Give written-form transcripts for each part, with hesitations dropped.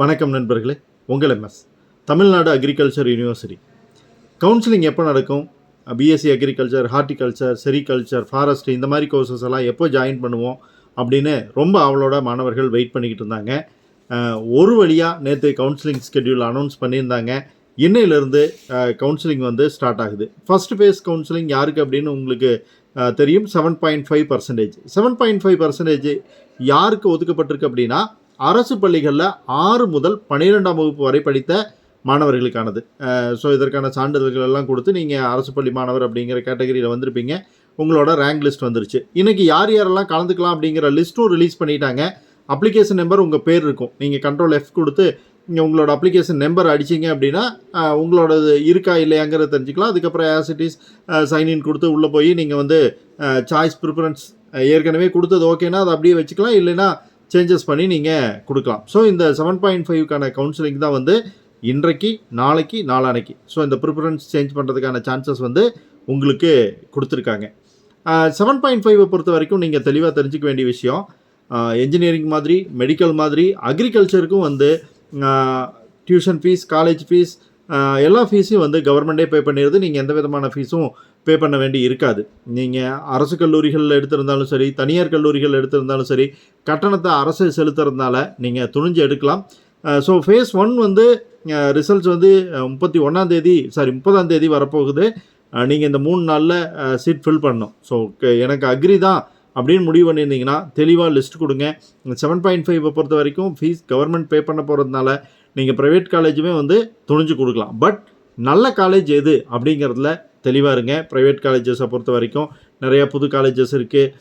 வணக்கம் நண்பர்களே, உங்கள் MS Tamil Nadu agriculture university counselling எப்போ நடக்கும்? BSc agriculture, horticulture, sericulture, forestry இந்த மாதிரி கோர்சஸ் எல்லாம் எப்போ ஜாயின் பண்ணுவோம் அப்படின்னு ரொம்ப அவளோட மாணவர்கள் வெயிட் பண்ணிக்கிட்டு இருந்தாங்க. ஒரு வழியாக நேற்று கவுன்சிலிங் ஸ்கெட்யூல் அனௌன்ஸ் பண்ணியிருந்தாங்க. இன்னையிலேருந்து கவுன்சிலிங் வந்து ஸ்டார்ட் ஆகுது. ஃபர்ஸ்ட் ஃபேஸ் கவுன்சிலிங் யாருக்கு அப்படின்னு உங்களுக்கு தெரியும். 7.5%. 7.5% யாருக்கு ஒதுக்கப்பட்டிருக்கு அப்படின்னா, அரசு பள்ளிகளில் 6 முதல் 12ஆம் வகுப்பு வரை படித்த மாணவர்களுக்கானது. ஸோ இதற்கான சான்றிதழ்கள் எல்லாம் கொடுத்து நீங்கள் அரசு பள்ளி மாணவர் அப்படிங்கிற கேட்டகரியில் வந்திருப்பீங்க. உங்களோட ரேங்க் லிஸ்ட் வந்துருச்சு. இன்றைக்கி யார் யாரெல்லாம் கலந்துக்கலாம் அப்படிங்கிற லிஸ்ட்டும் ரிலீஸ் பண்ணிட்டாங்க. அப்ளிகேஷன் நம்பர் உங்கள் பேர் இருக்கும். நீங்கள் Ctrl F கொடுத்து நீங்கள் உங்களோட அப்ளிகேஷன் நம்பர் அடிச்சிங்க அப்படின்னா உங்களோடது இருக்கா இல்லையாங்கிறத தெரிஞ்சுக்கலாம். அதுக்கப்புறம் ஆஸ் இட் இஸ் சைன்இன் கொடுத்து உள்ளே போய் நீங்கள் வந்து சாய்ஸ் ப்ரிஃபரன்ஸ் ஏற்கனவே கொடுத்தது ஓகேனா அதை அப்படியே வச்சுக்கலாம், இல்லைன்னா சேஞ்சஸ் பண்ணி நீங்கள் கொடுக்கலாம். ஸோ இந்த 7.5க்கான கவுன்சிலிங் தான் வந்து இன்றைக்கு, நாளைக்கு, நாளானைக்கு. ஸோ இந்த ப்ரிஃபரன்ஸ் சேஞ்ச் பண்ணுறதுக்கான சான்சஸ் வந்து உங்களுக்கு கொடுத்துருக்காங்க. 7.5 பொறுத்த வரைக்கும் நீங்கள் தெளிவாக தெரிஞ்சுக்க வேண்டிய விஷயம், என்ஜினியரிங் மாதிரி, மெடிக்கல் மாதிரி, அக்ரிகல்ச்சருக்கும் வந்து டியூஷன் ஃபீஸ், காலேஜ் ஃபீஸ், எல்லா ஃபீஸையும் வந்து கவர்மெண்ட்டே பே பண்ணிடுது. நீங்கள் எந்த விதமான ஃபீஸும் பே பண்ண வேண்டி இருக்காது. நீங்கள் அரசு கல்லூரிகளில் எடுத்திருந்தாலும் சரி, தனியார் கல்லூரிகள் எடுத்திருந்தாலும் சரி, கட்டணத்தை அரசு செலுத்துறதுனால நீங்கள் துணிஞ்சு எடுக்கலாம். ஸோ ஃபேஸ் 1 வந்து ரிசல்ட்ஸ் வந்து 30ஆம் தேதி வரப்போகுது. நீங்கள் இந்த 3 நாளில் சீட் ஃபில் பண்ணணும். ஸோ எனக்கு அக்ரி தான் அப்படின்னு முடிவு பண்ணியிருந்தீங்கன்னா தெளிவாக லிஸ்ட் கொடுங்க. 7.5 பொறுத்த வரைக்கும் ஃபீஸ் கவர்மெண்ட் பே பண்ண போகிறதுனால நீங்கள் ப்ரைவேட் காலேஜுமே வந்து துணிஞ்சு கொடுக்கலாம். பட் நல்ல காலேஜ் எது அப்படிங்கிறதுல தெளிவாக இருங்க. ப்ரைவேட் காலேஜஸை பொறுத்த வரைக்கும் நிறையா புது காலேஜஸ் இருக்குது.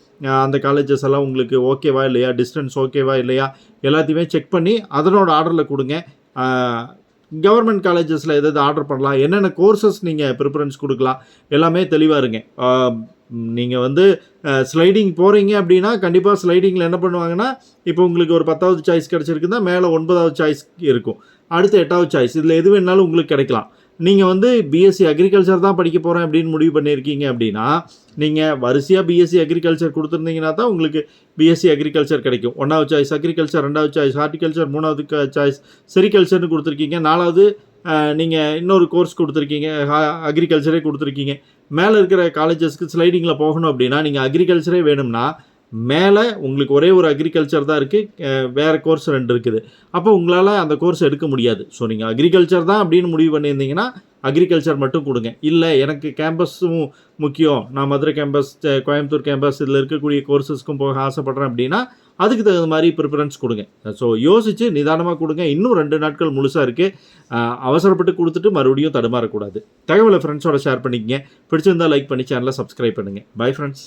அந்த காலேஜஸ் எல்லாம் உங்களுக்கு ஓகேவா இல்லையா, டிஸ்டன்ஸ் ஓகேவா இல்லையா, எல்லாத்தையுமே செக் பண்ணி அதனோட ஆர்டரில் கொடுங்க. கவர்மெண்ட் காலேஜஸில் எதாவது ஆர்டர் பண்ணலாம், என்னென்ன கோர்சஸ் நீங்கள் ப்ரிஃபரன்ஸ் கொடுக்கலாம், எல்லாமே தெளிவாக இருங்க. நீங்கள் வந்து ஸ்லைடிங் போகிறீங்க அப்படின்னா கண்டிப்பாக ஸ்லைடிங்கில் என்ன பண்ணுவாங்கன்னா, இப்போ உங்களுக்கு ஒரு 10வது சாய்ஸ் கிடச்சிருக்குன்னா மேலே 9வது சாய்ஸ் இருக்கும், அடுத்து 8வது சாய்ஸ், இதில் எது வேணாலும் உங்களுக்கு கிடைக்கலாம். நீங்கள் வந்து பிஎஸ்சி அக்ரிகல்ச்சர் தான் படிக்க போகிறேன் அப்படின்னு முடிவு பண்ணியிருக்கீங்க அப்படின்னா, நீங்கள் வரிசையாக பிஎஸ்சி அக்ரிகல்ச்சர் கொடுத்துருந்தீங்கன்னா தான் உங்களுக்கு பிஎஸ்சி அக்ரிகல்ச்சர் கிடைக்கும். 1வது சாய்ஸ் அக்ரிகல்ச்சர், 2வது சாய்ஸ் ஹார்டிகல்ச்சர், 3வது சாய்ஸ் செரிகல்ச்சர்னு கொடுத்துருக்கீங்க, 4வது நீங்கள் இன்னொரு கோர்ஸ் கொடுத்துருக்கீங்க, அக்ரிகல்ச்சரே கொடுத்துருக்கீங்க. மேலே இருக்கிற காலேஜஸ்க்கு ஸ்லைடிங்கில் போகணும் அப்படின்னா நீங்கள் அக்ரிகல்ச்சரே வேணும்னா மேலே உங்களுக்கு ஒரே ஒரு அக்ரிகல்ச்சர் தான் இருக்குது, வேறு கோர்ஸ் 2 இருக்குது. அப்போ உங்களால் அந்த கோர்ஸ் எடுக்க முடியாது. ஸோ நீங்கள் அக்ரிகல்ச்சர் தான் அப்படின்னு முடிவு பண்ணியிருந்தீங்கன்னா அக்ரிகல்ச்சர் மட்டும் கொடுங்க. இல்லை எனக்கு கேம்பஸும் முக்கியம், நான் மதுரை கேம்பஸ், கோயம்புத்தூர் கேம்பஸ், இதில் இருக்கக்கூடிய கோர்சஸ்க்கும் போக ஆசைப்பட்றேன் அப்படின்னா அதுக்கு தகுந்த மாதிரி ப்ரிஃபரன்ஸ் கொடுங்க. ஸோ யோசித்து நிதானமாக கொடுங்க. இன்னும் 2 நாட்கள் முழுசாக இருக்குது. அவசரப்பட்டு கொடுத்துட்டு மறுபடியும் தடுமாறக்கூடாது. தகவலை ஃப்ரெண்ட்ஸோட ஷேர் பண்ணிக்கங்க. பிடிச்சிருந்தால் லைக் பண்ணி சேனலை சப்ஸ்கிரைப் பண்ணுங்கள். Bye friends.